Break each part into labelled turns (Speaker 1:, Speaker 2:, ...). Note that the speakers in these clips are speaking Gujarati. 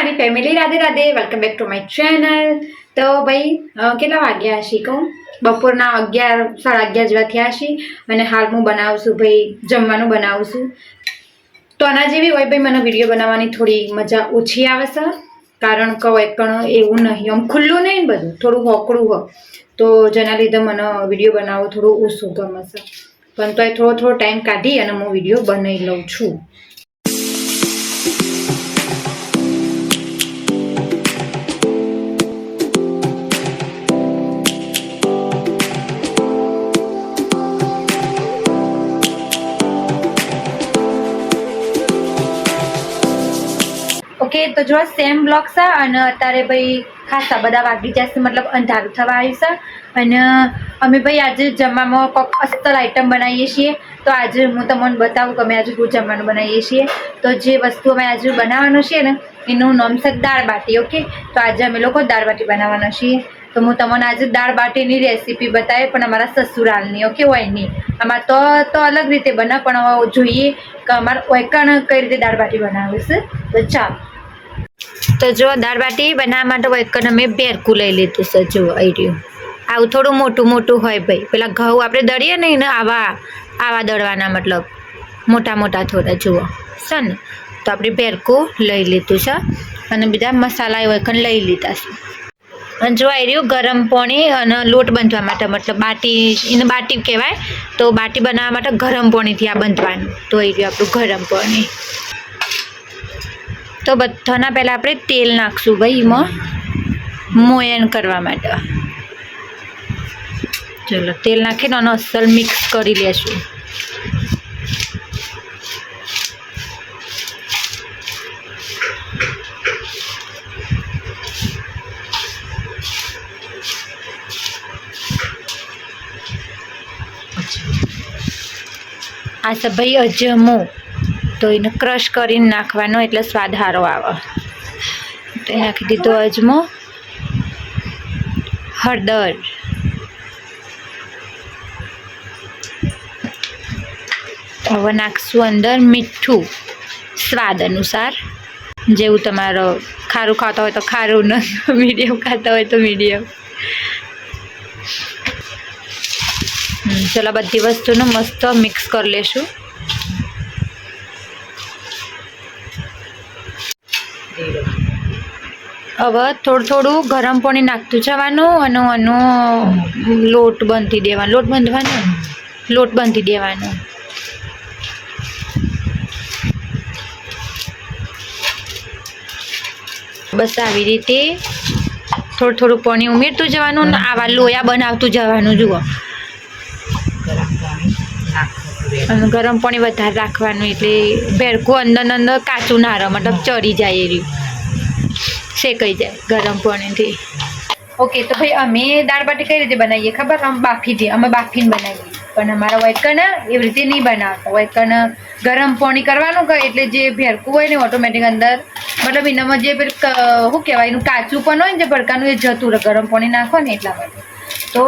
Speaker 1: મારી family Radhe Radhe welcome back to my channel. તો ભાઈ કેટલા વાગ્યા હશે કહું, બપોરના 11 સાડા 11 જેવા થયા હશે અને હાલ હું બનાવું છું ભાઈ જમવાનું બનાવું છું। તો આના જેવી હોય ભાઈ મને વિડીયો બનાવવાની થોડી મજા ઓછી આવે છે, કારણ કે એકણ એવું નહીં, આમ ખુલ્લું નહીં, બધું થોડું હોકળું હોય, તો જેના લીધે મને વિડીયો બનાવવો થોડું ઓછું ગમે છે, પણ તો થોડો ટાઈમ કાઢી અને હું વિડીયો બનાવી લઉં છું। ओके तो जो सेम ब्लॉग છે અને અત્યારે ભાઈ ખાસા બધા વાગી જશે, મતલબ અંધારું થવા આવ્યું છે અને અમે ભાઈ આજે જમવામાં કોઈક અસ્તલ આઈટમ બનાવીએ છીએ। તો આજે હું તમને બતાવું કે અમે આજે શું જમવાનું બનાવીએ છીએ। તો જે વસ્તુ અમે આજે બનાવવાનું છે ને એનું નામ છે દાળ બાટી। ઓકે, તો આજે અમે લોકો દાળ બાટી બનાવવાના છીએ। તો હું તમને આજે દાળ બાટીની રેસીપી બતાવી, પણ અમારા સસુરાલની। ઓકે, ઓયની આમાં તો અલગ રીતે બને, પણ હવે જોઈએ કે અમારે ઓયકણ કઈ રીતે દાળ બાટી બનાવે છે। તો ચાલો, તો જો દાળ બાટી બનાવવા માટે વૈકણ મેં ભેરકું લઈ લીધું છે। જો આવી રહ્યું, આવું થોડું મોટું મોટું હોય ભાઈ, પેલા ઘઉં આપણે દળીએ નહીં ને આવા દળવાના, મતલબ મોટા મોટા થોડા જુઓ છે ને। તો આપણે ભેરકું લઈ લીધું છે અને બીજા મસાલા વૈકણ લઈ લીધા છે। અને જો આવી રહ્યું ગરમ પાણી અને લોટ બાંધવા માટે, મતલબ બાટી, એને બાટી કહેવાય, તો બાટી બનાવવા માટે ગરમ પાણીથી આ બાંધવાનું। તો આવી રહ્યું આપણું ગરમ પાણી। તો બધાના પહેલાં આપણે તેલ નાખશું ભાઈ એમાં મોયન કરવા માટે। ચલો તેલ નાખીને આનો અસલ મિક્સ કરી લેશું। આ છે ભાઈ અજમો, તો એને ક્રશ કરીને નાખવાનો એટલે સ્વાદ સારો આવે। તો એ નાખી દીધો અજમો, હળદર, હવે નાખશું અંદર મીઠું સ્વાદ અનુસાર, જેવું તમારો ખારું ખાતા હોય તો ખારું, ને મીડિયમ ખાતા હોય તો મીડિયમ। ચલો બધી વસ્તુને મસ્ત મિક્સ કરી લેશું। હવે થોડું ગરમ પાણી નાખતું જવાનું અને આનો લોટ બાંધી દેવાનો, લોટ બાંધી દેવાનો। બસ આવી રીતે થોડું પાણી ઉમેરતું જવાનું ને આવા લોયા બનાવતું જવાનું। જુઓ, અને ગરમ પાણી વધારે રાખવાનું, એટલે ભેરકું અંદર કાચું ના રહે, મતલબ ચડી જાય, એ રહ્યું શેકાઈ જાય ગરમ પાણીથી। ઓકે, તો ભાઈ અમે દાળ બાટી કઈ રીતે બનાવીએ ખબર? આમ બાફીથી, અમે બાફીને બનાવીએ, પણ અમારા વૈકણ એવી રીતે નહીં બનાવતા। વૈકણ ગરમ પાણી કરવાનું કે એટલે જે ભેરકું હોય ને ઓટોમેટિક અંદર, મતલબ એનામાં જે શું કહેવાય એનું કાચું પણ હોય ને જે ભડકાનું, એ જતું રહે ગરમ પાણી નાખો ને એટલા માટે। તો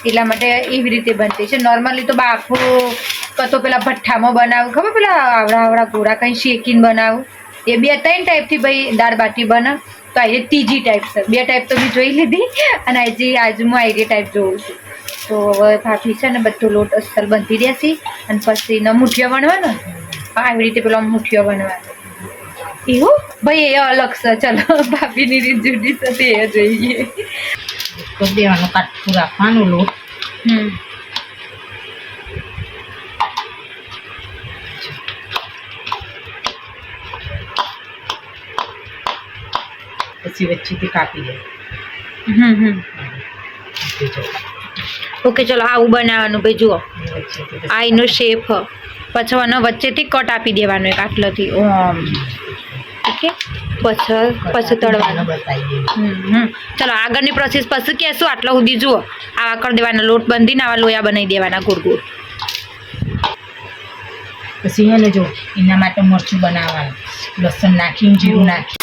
Speaker 1: એટલા માટે એવી રીતે બનતી છે। નોર્મલી તો બાફો તો પેલા ભઠ્ઠામાં બનાવું, ખબર પેલા આવડા ગોળા કંઈ શેકીને બનાવું, એ 2-3 ટાઈપથી ભાઈ દાળ બાટી બને। તો આજે ત્રીજી ટાઈપ છે, 2 ટાઈપ તો મેં જોઈ લીધી અને આજે હું આવી ટાઈપ જોઉં છું। તો હવે ભાભી છે ને બધો લોટ અસ્તર બાંધી દેશે અને પછી એનો મુઠિયો વણવાનો, આવી રીતે પેલો મુઠિયો વણવાનો। એવું ભાઈ એ અલગ છે, ચલો ભાભીની રીત જુદી છે તે એ જોઈએ।
Speaker 2: દેવાનું કાટકું રાખવાનું લોટ, પછી વચ્ચેથી કાપી દે।
Speaker 1: ઓકે, ચલો આવું બનાવવાનું ભાઈ। જુઓ આ એનો શેપ, પછી આનો વચ્ચેથી કટ આપી દેવાનો એક આટલોથી ઓમ। ઓકે, પછી તળવાનું। ચલો આગળની પ્રોસેસ પછી કહેશું, આટલા સુધી જુઓ આવા કરી દેવાના, લોટ બાંધીને આવા લોયા બનાવી દેવાના ગોળ।
Speaker 2: પછી એને જો એના માટે મરચું બનાવવાનું, લસણ નાખીને જીરું નાખી।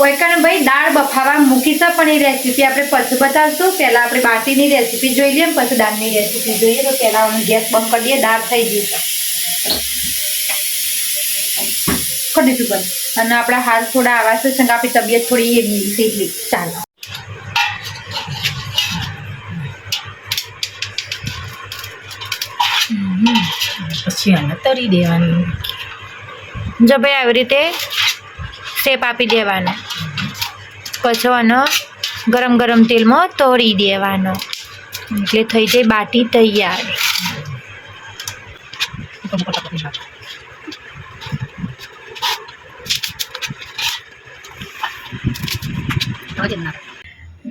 Speaker 1: ઓયકણ ભાઈ દાળ બફાવા મૂકી છે, પણ એ રેસીપી આપણે પછી બતાવશું। પહેલાં આપણે બાટીની રેસીપી જોઈ લઈએ, પછી દાળની રેસીપી જોઈએ। તો પહેલાં ગેસ બંધ કરી દઈએ, દાળ થઈ ગઈ છે। કરી દીધું બંધ. અને આપણા હાથ થોડા આવા છે સંગ આપણી તબિયત થોડી એવી એટલી ચાલે.
Speaker 2: પછી આને તળી દેવાની.
Speaker 1: જો ભાઈ આવી રીતે શેપ આપી દેવાનો, પછી આનો ગરમ ગરમ તેલમાં તળી દેવાનો એટલે થઈ જાય બાટી તૈયાર.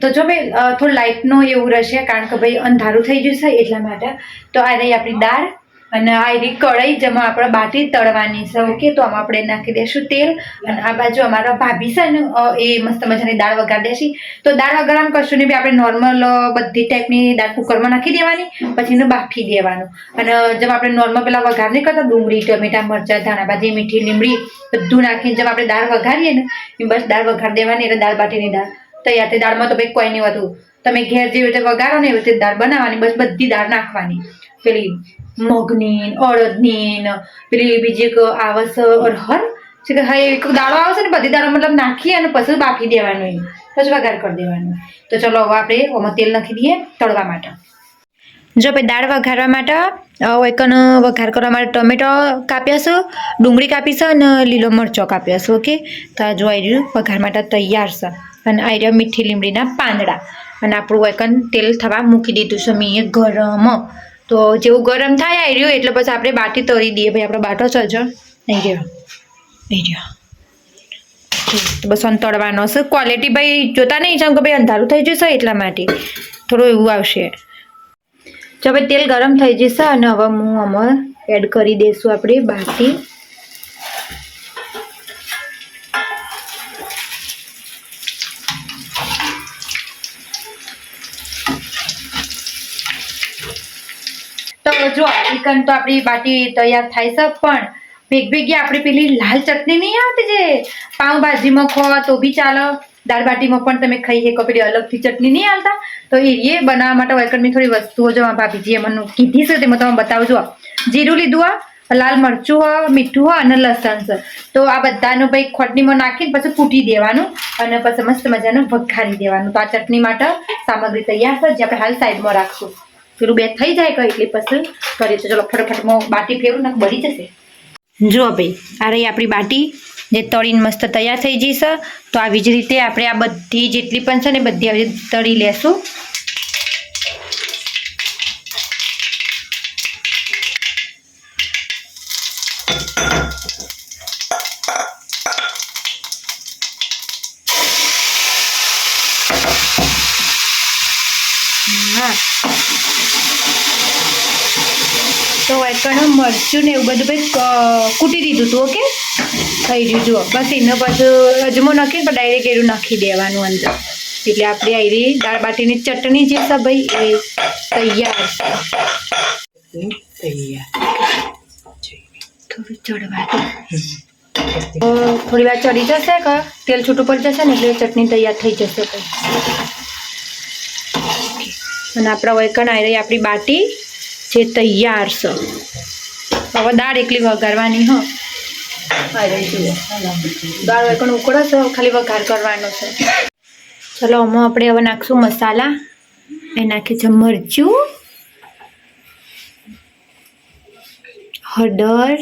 Speaker 1: તો જો ભાઈ થોડું લાઇટનું એવું રહેશે કારણ કે ભાઈ અંધારું થઈ ગયું છે એટલા માટે. તો આ રહી આપણી દાળ અને આ રહી કઢાઈ જેમાં આપણે બાટી તળવાની છે. ઓકે, તો આમાં આપણે નાખી દઈશું તેલ. અને આ બાજુ અમારા ભાભી છે ને એ મસ્ત મજાની દાળ વઘાર દેશી. તો દાળ વઘારવામાં કશું નહીં, આપણે નોર્મલ બધી ટાઈપની દાળ કુકરમાં નાખી દેવાની, પછી એને બાફી દેવાનું. અને જેમ આપણે નોર્મલ પેલા વઘાર નહીં કરતા ડુંગળી, ટમેટા, મરચાં, ધાણા ભાજી, મીઠી લીમડી બધું નાખીને જેમ આપણે દાળ વઘારીએ ને એ બસ દાળ વઘાર દેવાની એટલે દાળ બાટીની દાળ તૈયાર. તે દાળમાં તો ભાઈ કોઈ નહીં હોતું, તમે ઘેર જેવી રીતે વઘારો ને એવી રીતે દાળ બનાવવાની, બસ બધી દાળ નાખવાની. પેલી મગની, અડદની, પેલી બીજી એક આવે છે અરહર છે કે હા, એક દાળો આવે છે ને બધી દાળો મતલબ નાખી અને પછી બાફી દેવાનું, એમ પછી વઘાર કરી દેવાનું. તો ચલો હવે આપણે આમાં તેલ નાખી દઈએ તળવા માટે. જો ભાઈ દાળ વઘારવા માટે એકન વઘાર કરવા માટે ટમેટો કાપ્યા છે, ડુંગળી કાપી છે અને લીલો મરચો કાપ્યા છે. ઓકે, તો આ જો આવી રહ્યું વઘાર માટે તૈયાર છે. અને આવી રહ્યા મીઠી લીમડીના પાંદડા. અને આપણું એકન તેલ થવા મૂકી દીધું છે મેં ગરમ. તો જેવું ગરમ થાય આવી રહ્યું એટલે પછી આપણે બાટી તળી દઈએ. ભાઈ આપણો બાટો છે જો નહીં રહ્યો તો બસ તળવાનો છે. ક્વોલિટી ભાઈ જોતા નહીં જેમ કે ભાઈ અંધારું થઈ જશે એટલા માટે થોડું એવું આવશે. જો ભાઈ તેલ ગરમ થઈ જશે અને હવે હું આમાં એડ કરી દઈશું આપણી બાટી. તો જો ચિકન તો આપણી બાટી તૈયાર થાય છે, પણ ભેગી આપણી પેલી લાલ ચટણી નહીં આવતી જે પાઉંભાજીમાં ખો તો બી ચાલે, દાળ બાટીમાં પણ તમે ખાઈ શકો પેલી અલગથી ચટણી નહીં આવતા, તો એ બનાવવા માટે વૈકણની થોડી વસ્તુઓ જો ભાભીજીએ મને કીધી છે તેમાં તમે બતાવજો. જીરું લીધું, લાલ મરચું હોય, મીઠું હોય અને લસણ છે. તો આ બધાનું ભાઈ ખોટણીમાં નાખીને પછી કૂટી દેવાનું અને પછી મસ્ત મજાનું વઘારી દેવાનું. તો આ ચટણી માટે સામગ્રી તૈયાર છે જે આપણે હાલ સાઈડમાં રાખશું. પેલું બે થઈ જાય કે એટલે પછી કરીએ. તો ચલો ફટાફટમાં બાટી ફેરવું ને બળી જશે. જુઓ ભાઈ આ રહી આપણી બાટી જે તળીને મસ્ત તૈયાર થઈ જશે. તો આવી જ રીતે આપણે આ બધી જેટલી પણ છે ને બધી આવી રીતે તળી લેશું. તો એકણ મરચું ને એવું બધું ભાઈ કૂટી દીધું હતું. ઓકે, થઈ ગયું જુઓ. બસ એને પાછું અજમો નાખીને પણ ડાયરેક્ટ એરું નાખી દેવાનું અંદર એટલે આપણી આયરી દાળ બાટીની ચટણી જે છે ભાઈ એ તૈયાર છે. થોડું ચડવા થોડી વાર ચડી જશે કે તેલ છૂટું પડી જશે ને એટલે ચટણી તૈયાર થઈ જશે ભાઈ. અને આપણા વૈકણ આવી રહી આપણી બાટી જે તૈયાર છે. હવે દાળ એકલી વઘારવાની હો. દાળ વૈકણ ઉકળો છે, ખાલી વઘાર કરવાનો છે. ચલો આમાં આપણે હવે નાખશું મસાલા. એ નાખીએ છે મરચું, હળદર.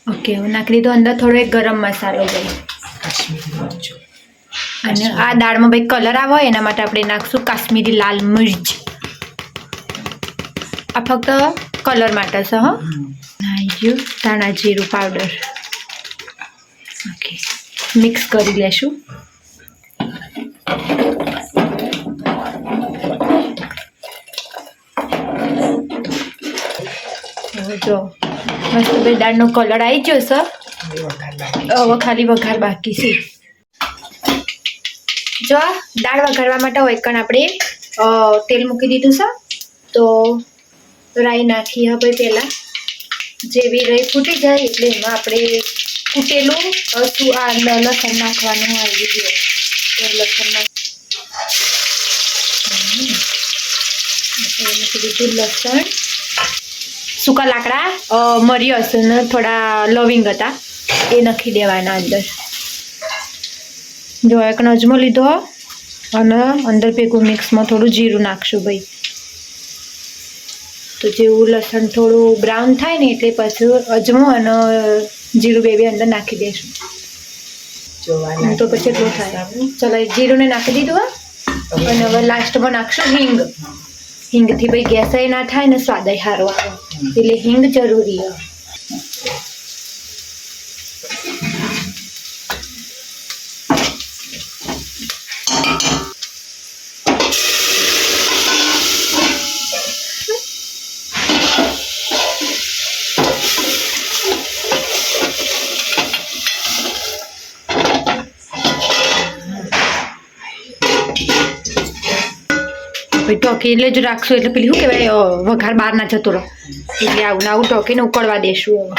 Speaker 1: ઓકે, હવે નાખી દીધો અંદર થોડો એક ગરમ મસાલો ભાઈ. અને આ દાળમાં ભાઈ કલર આવે એના માટે આપણે નાખશું કાશ્મીરી લાલ મિર્ચ. આ ફક્ત કલર માટે છે. હા, નાખ્યું ધાણા જીરું પાવડર. ઓકે, મિક્સ કરી લેશું. જો મસ્ત ભાઈ દાળનો કલર આવી ગયો છે. હવે ખાલી વઘાર બાકી છે. જો દાળ વઘારવા માટે વૈકણ આપણે તેલ મૂકી દીધું છે. તો રાઈ નાખીએ ભાઈ પહેલાં. જેવી રાઈ ફૂટી જાય એટલે એમાં આપણે કૂટેલું આ લસણ નાખવાનું આવી ગયું. લસણ મૂકી દીધું લસણ, સૂકા લાકડા મરી હશે ને થોડા લવિંગ હતા એ નાખી દેવાના અંદર. જો એક અજમો લીધો અને અંદર ભેગું મિક્સમાં થોડું જીરું નાખશું ભાઈ. તો જેવું લસણ થોડું બ્રાઉન થાય ને એટલે પછી અજમો અને જીરું બે અંદર નાખી દઈશું. તો પછી એટલું થાય. ચલો જીરુંને નાખી દીધું અને હવે લાસ્ટમાં નાખશું હિંગ. હિંગથી ભાઈ ગેસ ના થાય ને સ્વાદ સારો આવે એટલે હિંગ જરૂરી હોય. ભાઈ ટોકી એટલે જ રાખશું એટલે પેલી શું કહેવાય વઘાર બહાર ના જતો રહો એટલે આવું આવું ટોકીને ઉકળવા દેશું.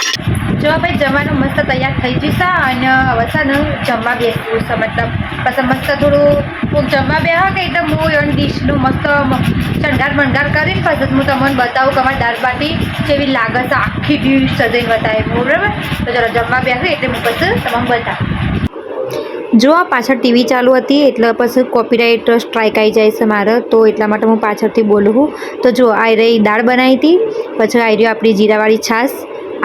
Speaker 1: જો ભાઈ જમવાનું મસ્ત તૈયાર થઈ જશે અને હવે છે ને જમવા બેસવું છે મતલબ પછી મસ્ત થોડું જમવા બે કે એકદમ હું એની ડીશનું મસ્ત શણગાર બંગાર કરીને પછી હું તમને બતાવું કે અમારી દાળ બાટી કેવી લાગે છે આખી ડીશ સજાઈને બતાવે બરાબર. તો ચલો જમવા બેસે એટલે હું પછી તમને બતાવું. જો આ પાછળ ટીવી ચાલુ હતી એટલે પછી કોપીરાઇટ સ્ટ્રાઇક આવી જાય છે મારે તો એટલા માટે હું પાછળથી બોલું છું. તો જો આ રહી દાળ બનાવી હતી પછી આ રહી આપણી જીરાવાળી છાશ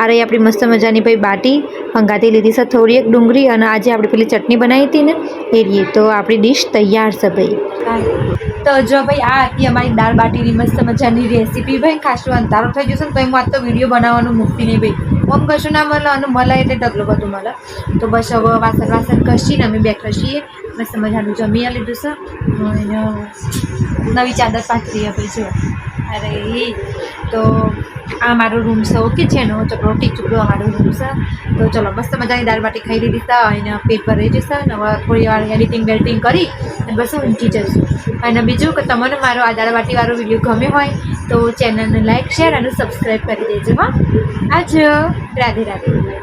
Speaker 1: આ રહી આપણી મસ્ત મજાની ભાઈ બાટી હંગાતી લીધી છે થોડી એક ડુંગળી અને આજે આપણે પેલી ચટણી બનાવી હતી ને એ રીએ તો આપણી ડીશ તૈયાર છે ભાઈ. તો જો ભાઈ આ હતી અમારી દાળ બાટીની મસ્ત મજાની રેસીપી ભાઈ. ખાસું અંધારો થઈ જશે ને તો હું આજ તો વિડીયો બનાવવાનું મૂકતી નહીં ભાઈ. ઓમ કશું ના મળે અને મળે એટલે ઢગલો બધું મળે. તો બસ હવે વાસણ ઘસીને અમે બેઠા છીએ મસ્ત મજાનું જમી લીધું છે અને નવી ચાદર પાથરી ભાઈ જો. અરે તો આ મારો રૂમ છે ઓકે છે એનો ચોકડો ટીચુકડો અમારો રૂમ છે. તો ચલો મસ્ત મજાની દાળ બાટી ખાઈ લીધી છે અને પેટ ભરાઈ જશે અને હવે થોડી વાર એડિટિંગ બેડિટિંગ કરી અને બસ ઊંઘી જઈશું. અને બીજું કે તમને મારો આ દાળ બાટીવાળો વિડીયો ગમ્યો હોય તો ચેનલને લાઈક શેર અને સબસ્ક્રાઈબ કરી દેજો. હા આજ રાધે રાધે.